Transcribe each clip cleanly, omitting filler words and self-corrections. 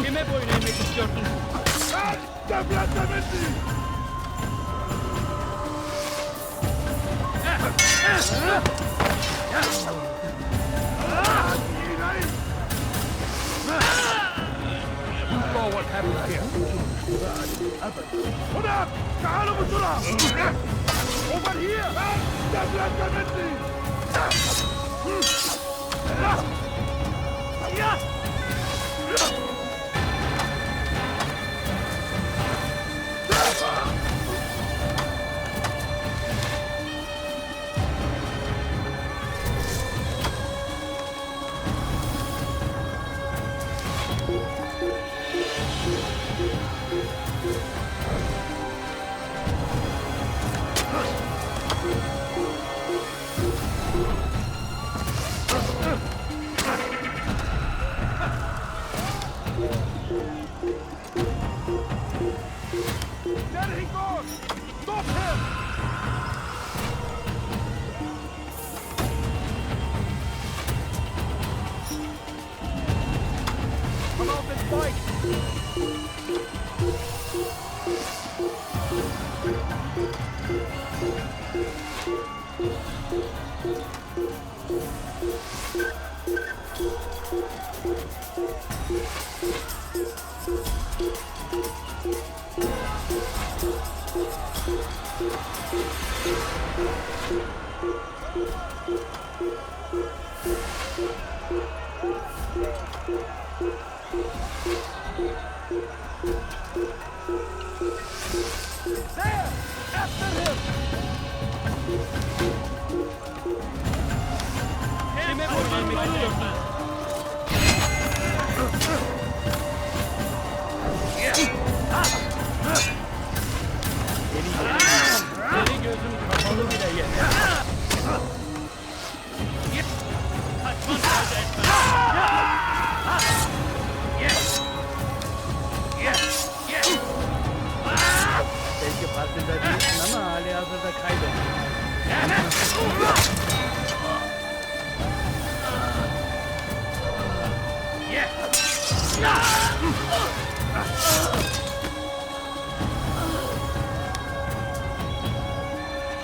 Kime boyun eğmek istiyorsun? What happened here? هنا تعالوا بسرعة. Over here.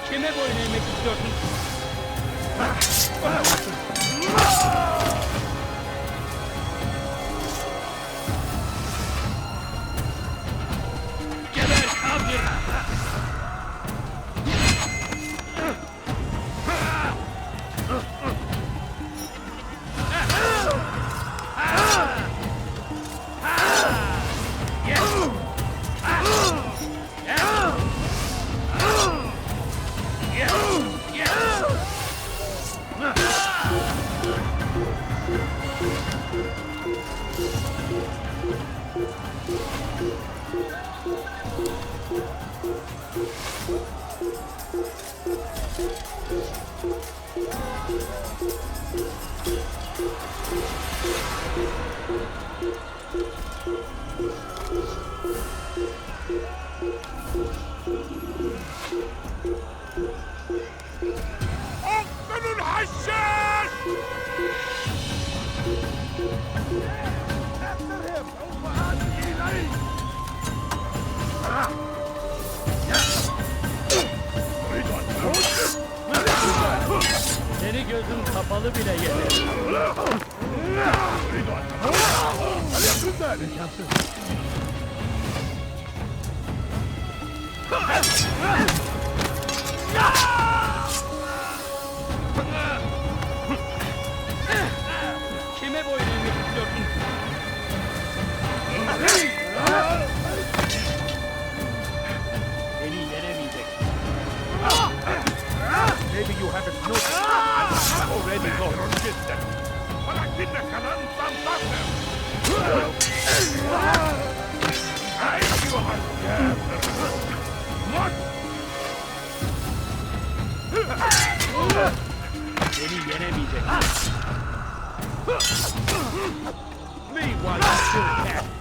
Kime boyun eğmek istiyorsun? Geber kafir! Seni gözün kapalı bile yeter. Kime boyun eğmek istiyorsun? Beni yenemeyecek. Leave while you still can.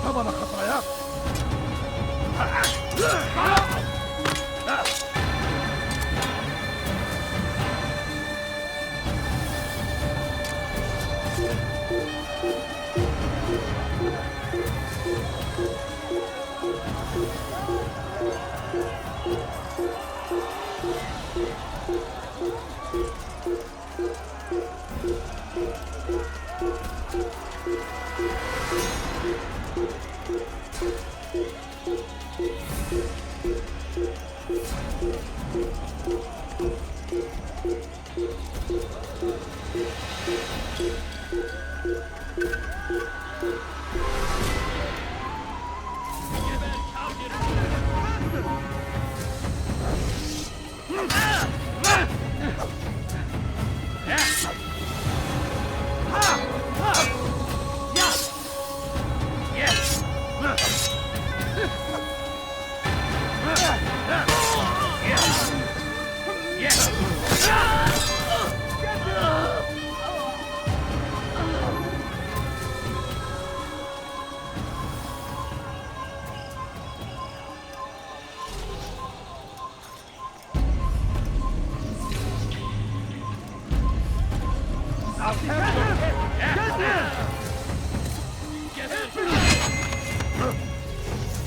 طبعا خطاياك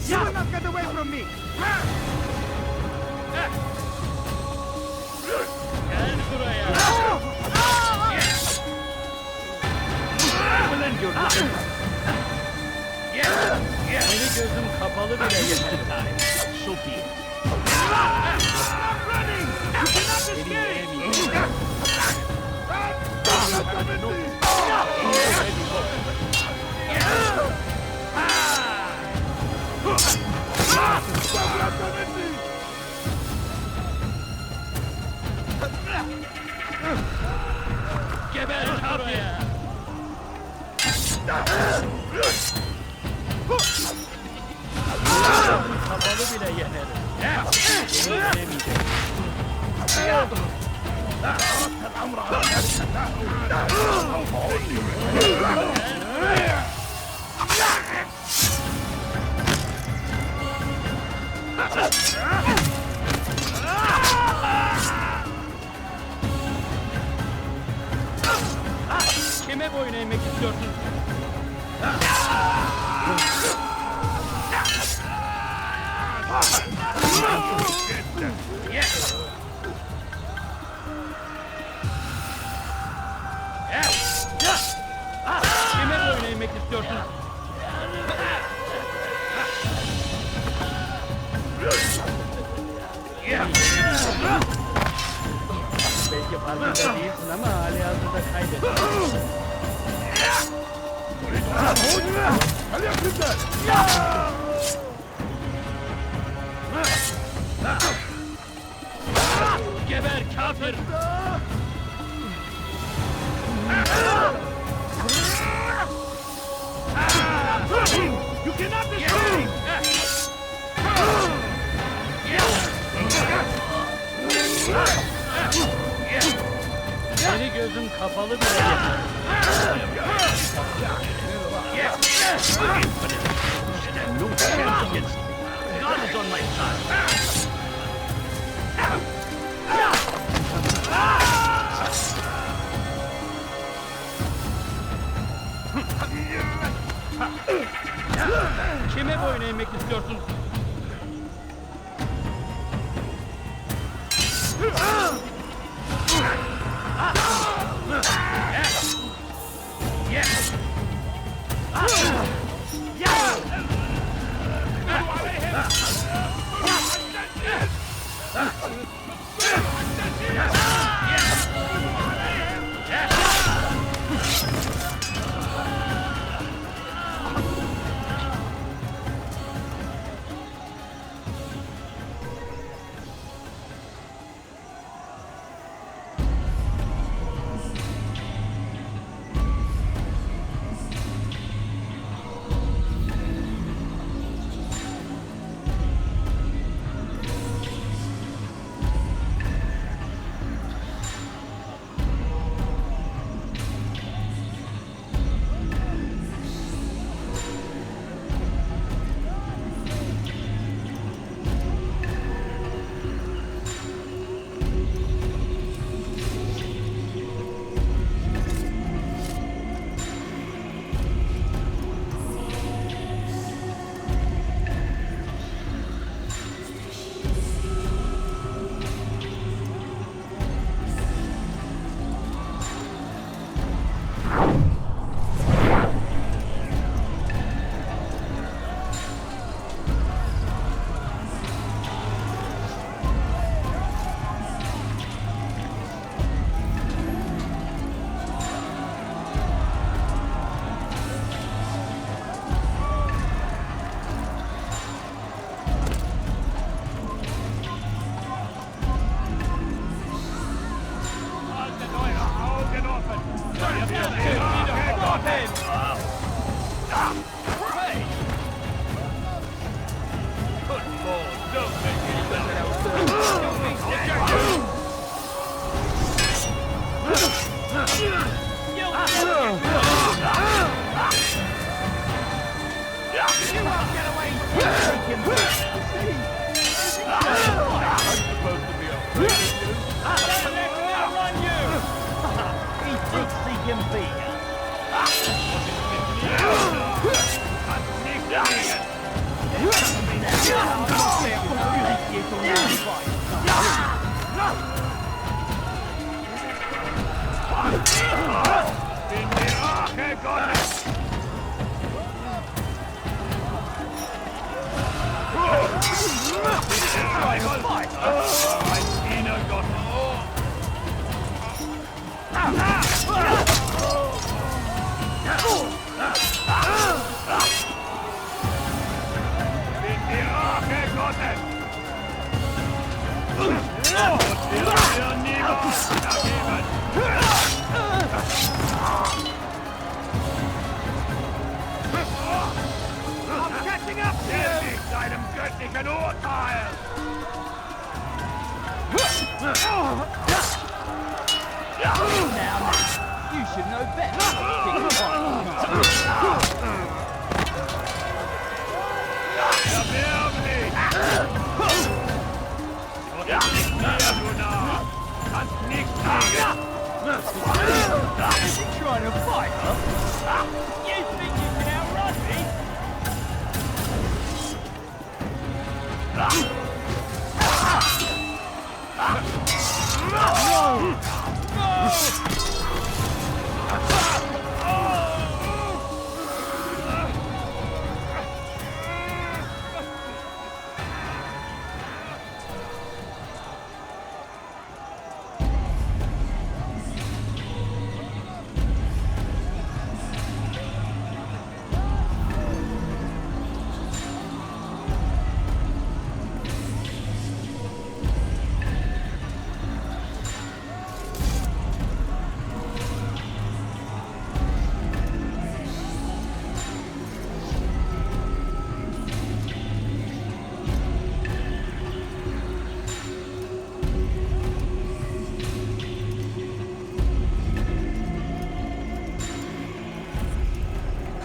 You will not get away from me! Gel buraya. I will end your life! Beni gözüm kapalı bile yeter. So be it. Stop running! You cannot Beni escape! yenemeyecek. Geber buraya. Kapalı bile yenerim. Beni yenemeyecek. الأمر على نفسك Kime boyun eğmek istiyorsun? Kime boyun eğmek istiyorsun? Belki farkında değilsin ama hali hazırda kaybettin. Geber kafir! You cannot escape! gözüm kapalı bile yeter. No chance against me. God is on my side. Kime boyun eğmek istiyorsun?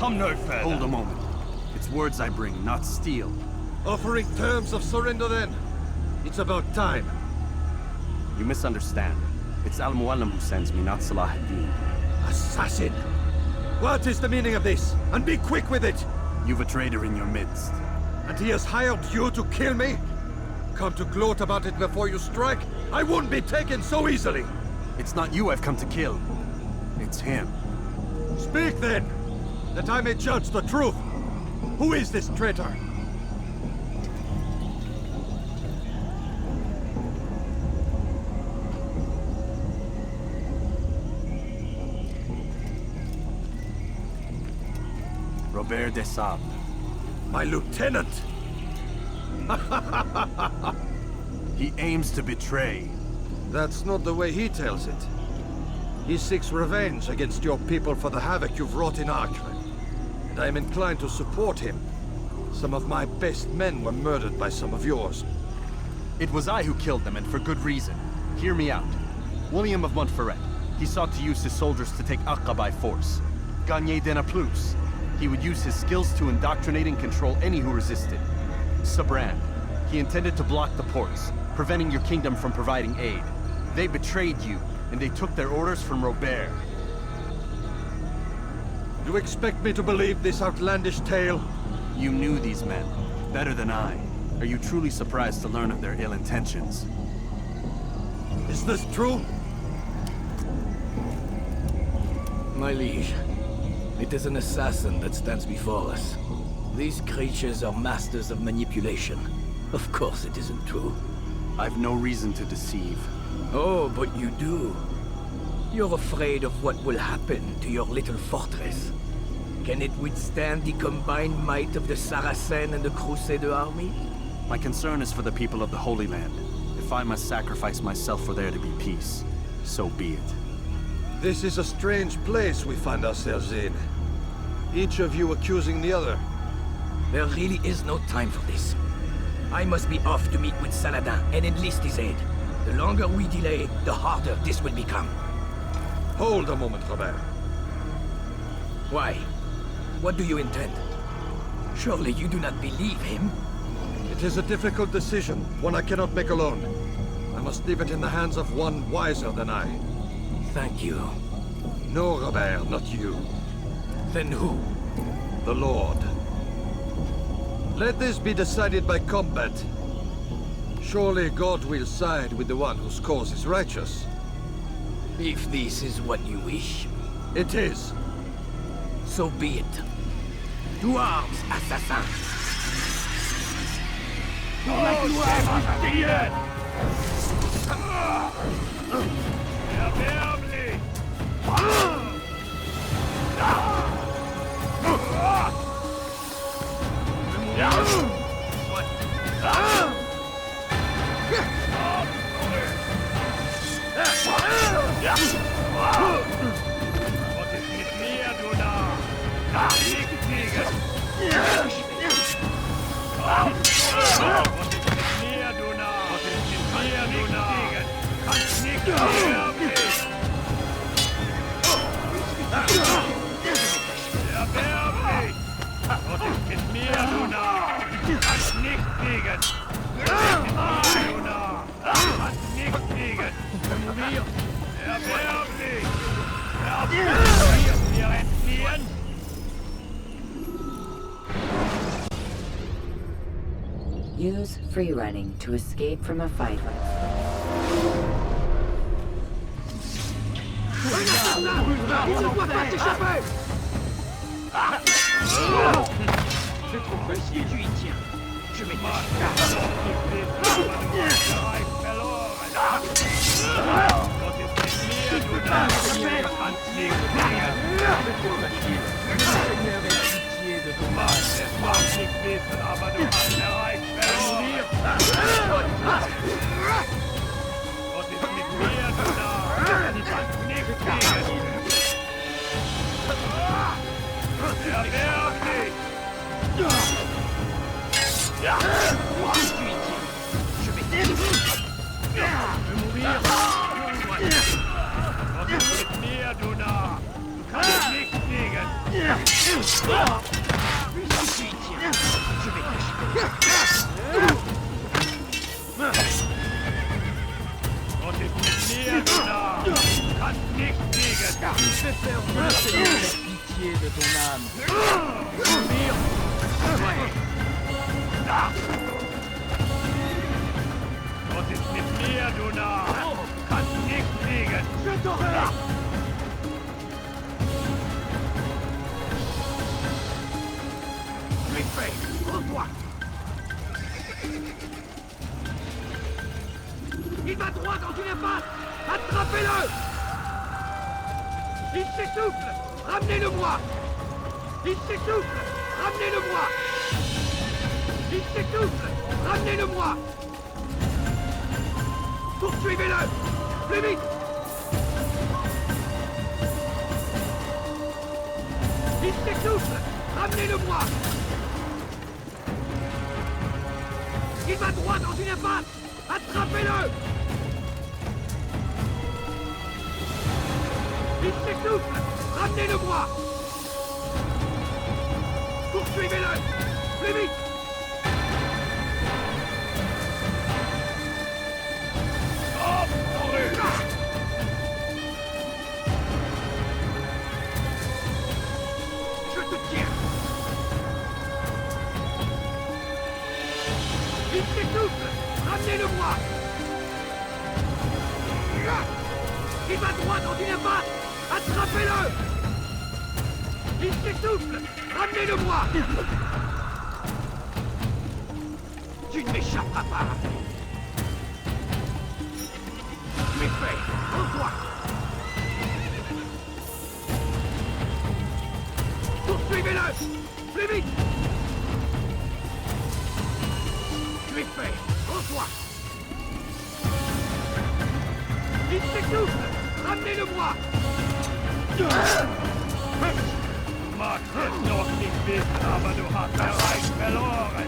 come no further. Hold a moment. It's words I bring, not steel. Offering terms of surrender then? It's about time. You misunderstand. It's Al-Mualim who sends me, not Salah ad-Din. Assassin! What is the meaning of this? And be quick with it! You've a traitor in your midst. And he has hired you to kill me? Come to gloat about it before you strike? I wouldn't be taken so easily! It's not you I've come to kill. It's him. Speak then, that I may judge the truth. Who is this traitor? Robert de Sablé. My lieutenant! He aims to betray. That's not the way he tells it. He seeks revenge against your people for the havoc you've wrought in Acre. And I am inclined to support him. Some of my best men were murdered by some of yours. It was I who killed them, and for good reason. Hear me out. William of Montferrat. He sought to use his soldiers to take Acre by force. Gagné de Naplouse. He would use his skills to indoctrinate and control any who resisted. Sabran. He intended to block the ports, preventing your kingdom from providing aid. They betrayed you, and they took their orders from Robert. You expect me to believe this outlandish tale? You knew these men, better than I. Are you truly surprised to learn of their ill intentions? Is this true? My liege, it is an assassin that stands before us. These creatures are masters of manipulation. Of course it isn't true. I've no reason to deceive. Oh, but you do. You're afraid of what will happen to your little fortress. Can it withstand the combined might of the Saracen and the Crusader army? My concern is for the people of the Holy Land. If I must sacrifice myself for there to be peace, so be it. This is a strange place we find ourselves in. Each of you accusing the other. There really is no time for this. I must be off to meet with Saladin and enlist his aid. The longer we delay, the harder this will become. Hold a moment, Robert. Why? What do you intend? Surely you do not believe him? It is a difficult decision, one I cannot make alone. I must leave it in the hands of one wiser than I. Thank you. No, Robert, not you. Then who? The Lord. Let this be decided by combat. Surely God will side with the one whose cause is righteous. If this is what you wish, It is. so be it. To arms, assassin! Erbärmlich! Was ist mit mir, du Narr? Nicht kriegen! Was ist mit mir, du Narr? Was ist mit mir, du Narr? Kannst nicht erbärmlich! Erbärmlich! Was ist mit mir, du Narr? Kannst nicht kriegen! Was ist mit mir, du Narr? Kannst nicht kriegen! Erbärmlich! Erbärmlich! Wir entfliehen! Use free running to escape from a fight. Je trouve si tu y tiens. Je mets Fais faire monter cette pitié de ton âme. Das ist mit mir, du Narr! Kannst nicht fliegen! Je t'aurai! Tu es fait! Rends-toi! Il va droit dans une impasse! Attrapez-le! Il s'essouffle! Ramenez-le-moi! Il s'essouffle! Ramenez-le-moi! Il s'essouffle! Ramenez-le-moi! Poursuivez-le! Plus vite! Il s'essouffle! Ramenez-le-moi! Il va droit dans une impasse! Attrapez-le! Il s'essouffle! Ramenez-le-moi! Poursuivez-le! Plus vite! Je te tiens! Il s'essouffle! Ramenez-le-moi! Il va droit dans une impasse! Attrapez-le! Il s'essouffle! Ramenez-le-moi! Tu ne m'échapperas pas! Tu es fait! Rends-toi! Poursuivez-le! Plus vite! Tu es fait! Rends-toi! Il s'essouffle! Ramenez-le-moi! Mag es noch nicht wissen, aber du hast bereits verloren!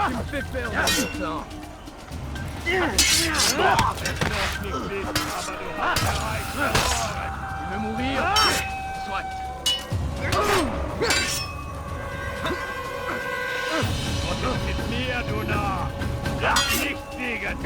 Tu me fais perdre mon temps. Mag es noch nicht wissen, aber du hast bereits verloren! Tu veux mourir? Soit. Was ist mit mir, du Narr? Lass nicht fliegen!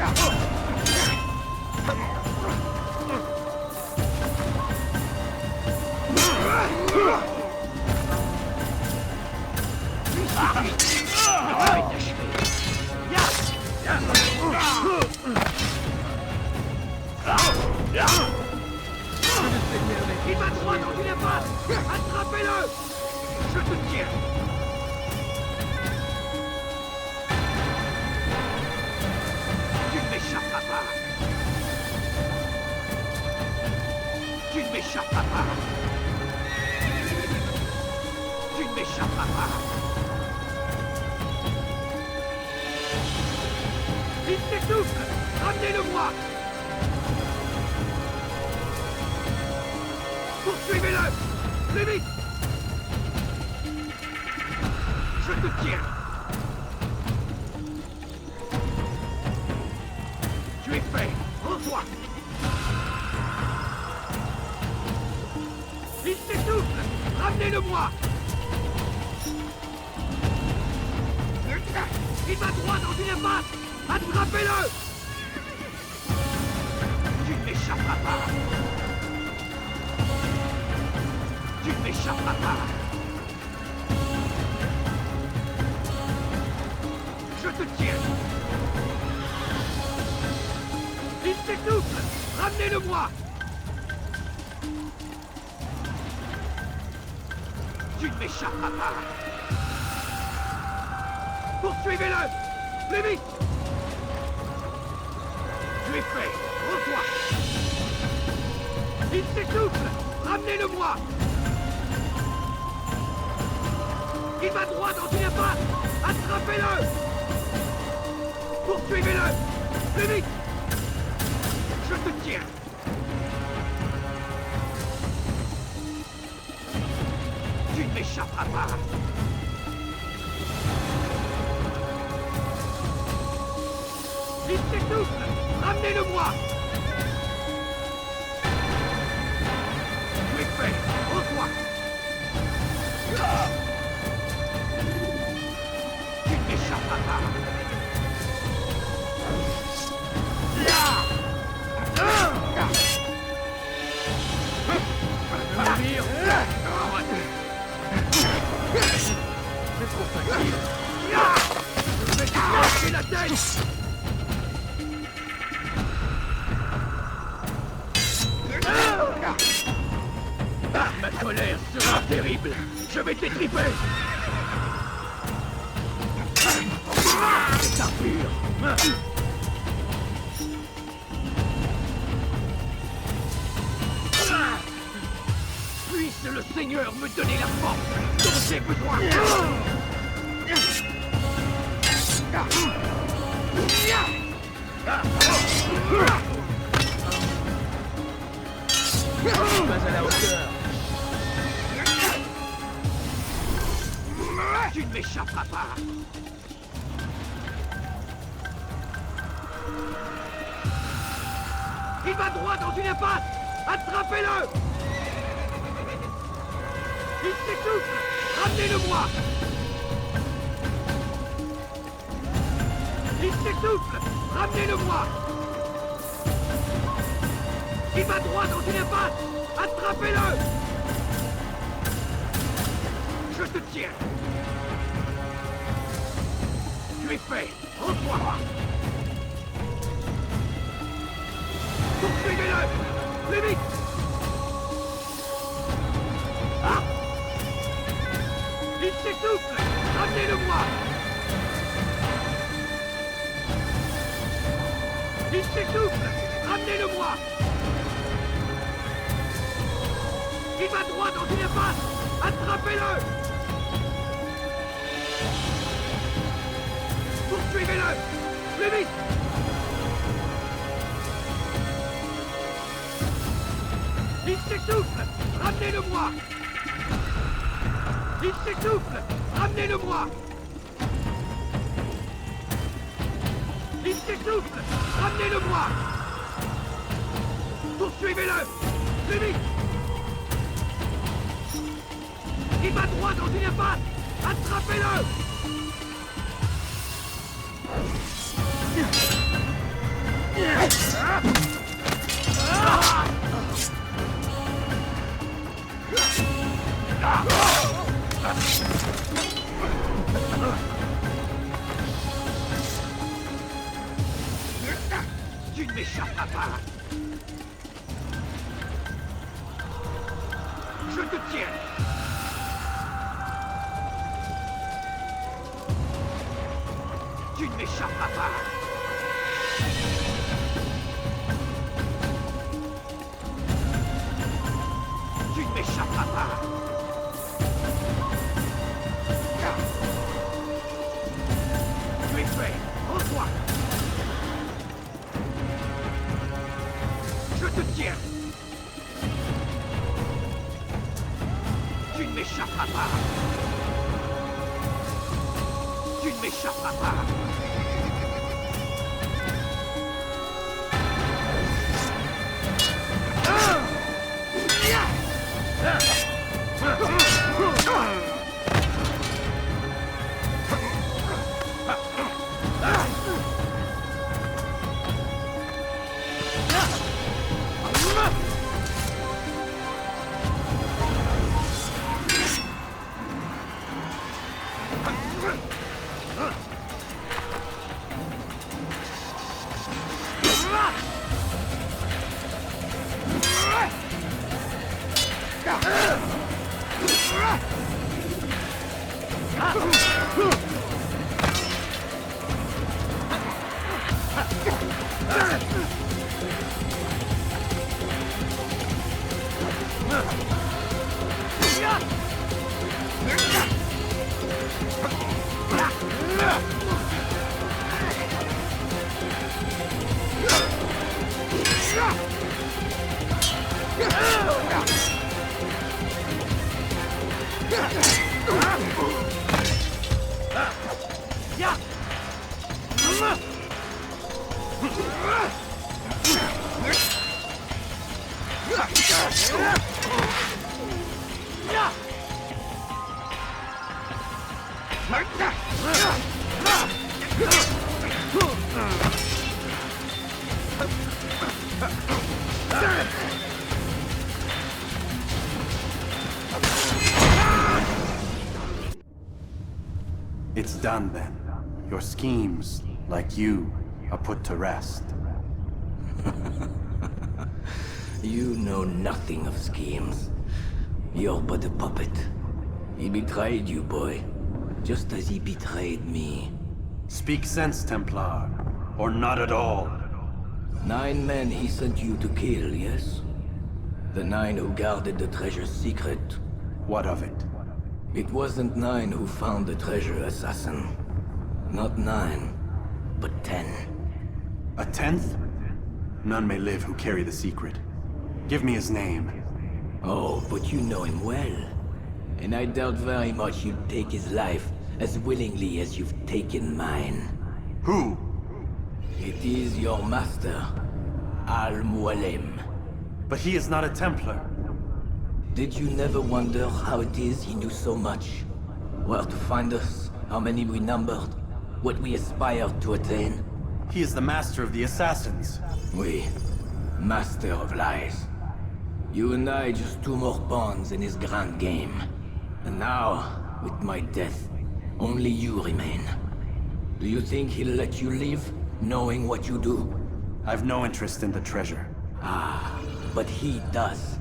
Il va droit dans une impasse! Attrapez-le! Je te tiens! Tu ne m'échapperas pas! Tu ne m'échapperas pas! Tu ne m'échapperas pas! Il s'essouffle! Ramenez-le-moi! Poursuivez-le! Plus vite! Je te tiens! Tu es fait! Rends-toi! Il s'essouffle! Ramenez-le-moi! Il va droit dans une impasse! Attrapez-le! Tu ne m'échapperas pas! Tu ne m'échapperas pas! Je te tiens! Il s'essouffle! Ramenez-le-moi! Tu ne m'échapperas pas! Poursuivez-le! Plus vite! Tu es fait! Rends-toi! Il s'essouffle! Ramenez-le-moi! Il va droit dans une impasse! Attrapez-le! Poursuivez-le! Plus vite! Je te tiens! Tu ne m'échapperas pas! Il s'essouffle! Ramenez-le-moi! Ma colère sera terrible. Je vais t'étriper. C'est Arthur. Puisse le Seigneur me donner la force dont j'ai besoin. Pas à la hauteur. Tu ne m'échapperas pas. Il va droit dans une impasse. Attrapez-le. Il s'essouffle. Ramenez-le-moi. Il s'essouffle. Ramenez-le-moi. Il va droit dans une impasse. Attrapez-le. Je te tiens. Tu es fait. Rends-toi. Poursuivez-le. Plus vite. Ah. Il s'essouffle. Ramenez-le-moi. Il s'essouffle. Ramenez-le-moi. Il va droit dans une impasse. Attrapez-le. Poursuivez-le. Plus vite. Il s'essouffle. Ramenez-le-moi. Il s'essouffle. Ramenez-le-moi. Il s'essouffle. Ramenez-le-moi. Poursuivez-le. Plus vite. Il va droit dans une impasse. Attrapez-le. Tu ne m'échapperas pas. Je te tiens. Tu ne m'échapperas pas. Tu ne m'échapperas pas. Tu es fait. Rends-toi. Je te tiens. Tu ne m'échapperas pas. Tu ne m'échapperas pas. It's done then. Your schemes like you, are put to rest. You know nothing of schemes. You're but a puppet. He betrayed you, boy. Just as he betrayed me. Speak sense, Templar. Or not at all. 9 men he sent you to kill, yes? The 9 who guarded the treasure's secret. What of it? It wasn't 9 who found the treasure, assassin. Not 9, but 10. A 10th? None may live who carry the secret. Give me his name. Oh, but you know him well. And I doubt very much you'd take his life as willingly as you've taken mine. Who? It is your master, Al-Mualim. But he is not a Templar. Did you never wonder how it is he knew so much? Where to find us, how many we numbered, what we aspired to attain? He is the master of the assassins. We, master of lies. You and I just 2 more pawns in his grand game. And now, with my death, only you remain. Do you think he'll let you live, knowing what you do? I've no interest in the treasure. Ah, but he does.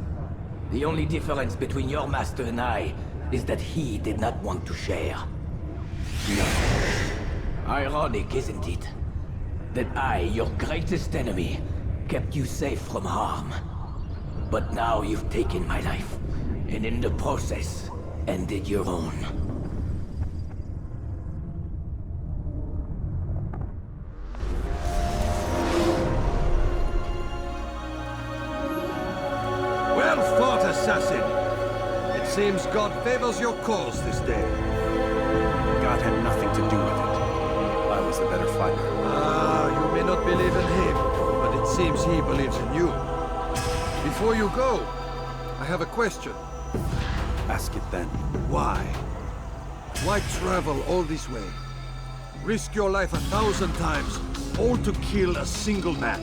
The only difference between your master and I is that he did not want to share. No. Ironic, isn't it? That I, your greatest enemy, kept you safe from harm. But now you've taken my life, and in the process, ended your own. Well fought, assassin! It seems God favors your cause this day. God had nothing to do with it. I was the better fighter. Ah, you may not believe in him, but it seems he believes in you. Before you go, I have a question. Ask it then. Why? Why travel all this way? Risk your life 1,000 times, all to kill a single man.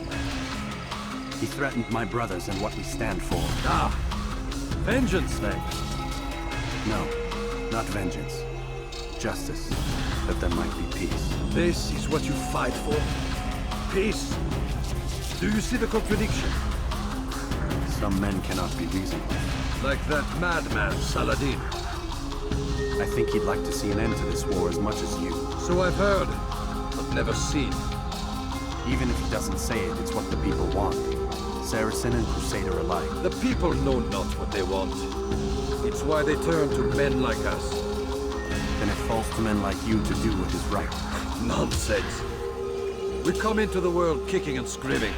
He threatened my brothers and what we stand for. Ah, vengeance then. No, not vengeance. Justice, that there might be peace. This is what you fight for? Peace? Do you see the contradiction? Some men cannot be reasonable. Like that madman, Saladin. I think he'd like to see an end to this war as much as you. So I've heard, but never seen. Even if he doesn't say it, it's what the people want. Saracen and Crusader alike. The people know not what they want. It's why they turn to men like us. Then it falls to men like you to do what is right. Nonsense. We come into the world kicking and screaming,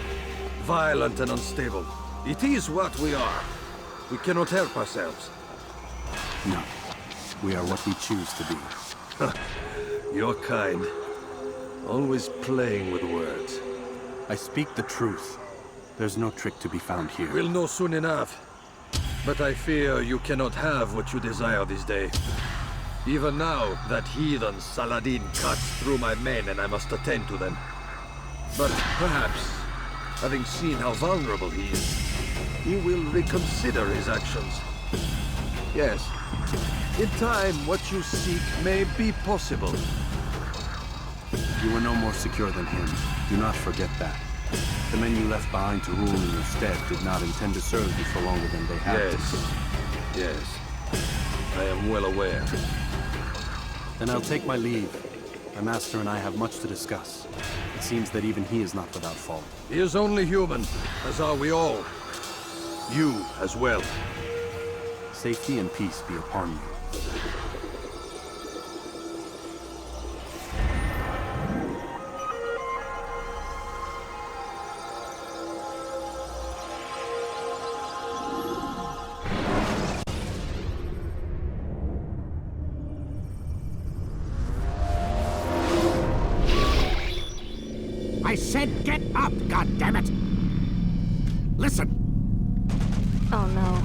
violent and unstable. It is what we are. We cannot help ourselves. No. We are what we choose to be. Your kind. Always playing with words. I speak the truth. There's no trick to be found here. We'll know soon enough. But I fear you cannot have what you desire this day. Even now, that heathen Saladin cuts through my men and I must attend to them. But perhaps, having seen how vulnerable he is, he will reconsider his actions. Yes, in time, what you seek may be possible. You were no more secure than him. Do not forget that. The men you left behind to rule in your stead did not intend to serve you for longer than they had to. Yes. I am well aware. Then I'll take my leave. My master and I have much to discuss. It seems that even he is not without fault. He is only human, as are we all. You as well. Safety and peace be upon you. I said get up, goddammit! Listen! Oh no.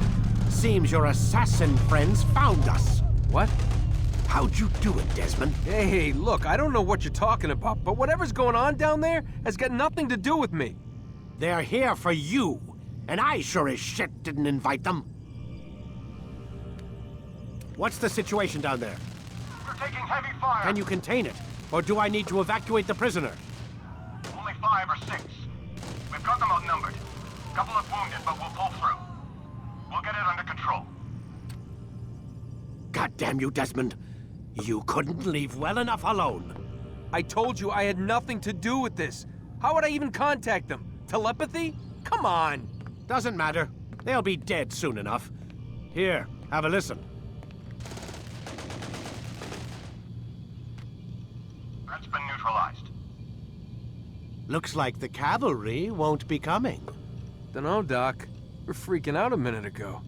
Seems your assassin friends found us. What? How'd you do it, Desmond? Hey, look, I don't know what you're talking about, but whatever's going on down there has got nothing to do with me. They're here for you, and I sure as shit didn't invite them. What's the situation down there? We're taking heavy fire. Can you contain it? Or do I need to evacuate the prisoner? 5 or 6. We've got them outnumbered. Couple of wounded, but we'll pull through. We'll get it under control. God damn you, Desmond. You couldn't leave well enough alone. I told you I had nothing to do with this. How would I even contact them? Telepathy? Come on. Doesn't matter. They'll be dead soon enough. Here, have a listen. Threat's been neutralized. Looks like the cavalry won't be coming. Dunno, Doc. We're freaking out a minute ago.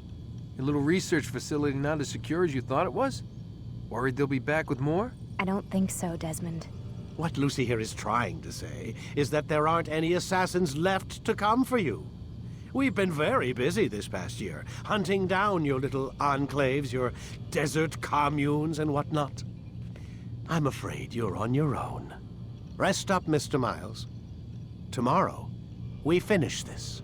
Your little research facility not as secure as you thought it was? Worried they'll be back with more? I don't think so, Desmond. What Lucy here is trying to say is that there aren't any assassins left to come for you. We've been very busy this past year, hunting down your little enclaves, your desert communes and whatnot. I'm afraid you're on your own. Rest up, Mr. Miles. Tomorrow, we finish this.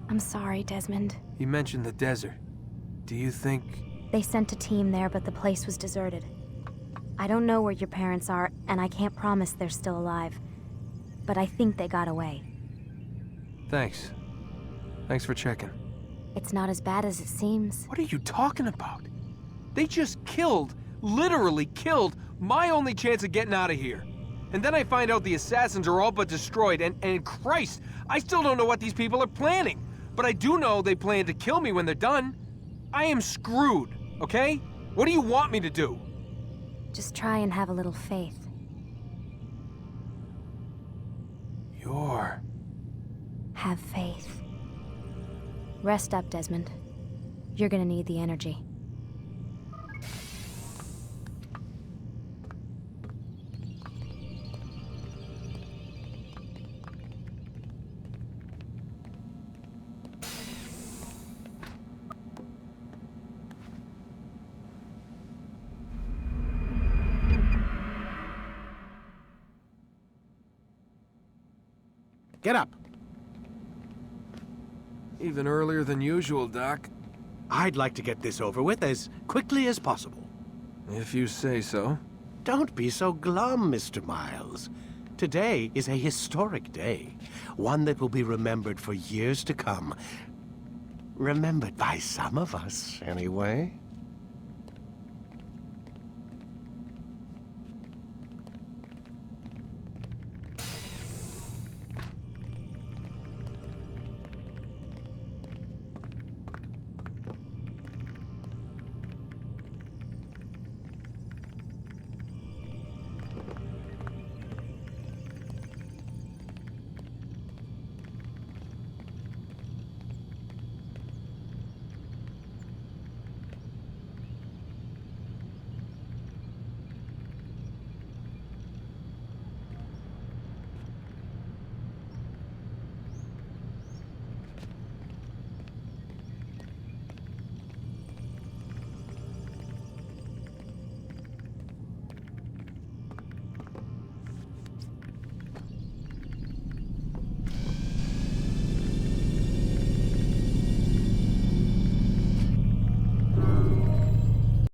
I'm sorry, Desmond. You mentioned the desert. Do you think... They sent a team there, but the place was deserted. I don't know where your parents are, and I can't promise they're still alive. But I think they got away. Thanks. Thanks for checking. It's not as bad as it seems. What are you talking about? They just killed, literally killed, my only chance of getting out of here. And then I find out the assassins are all but destroyed, and Christ, I still don't know what these people are planning. But I do know they plan to kill me when they're done. I am screwed, okay? What do you want me to do? Just try and have a little faith. Have faith. Rest up, Desmond. You're gonna need the energy. Get up. Even earlier than usual, Doc. I'd like to get this over with as quickly as possible. If you say so. Don't be so glum, Mr. Miles. Today is a historic day. One that will be remembered for years to come. Remembered by some of us, anyway.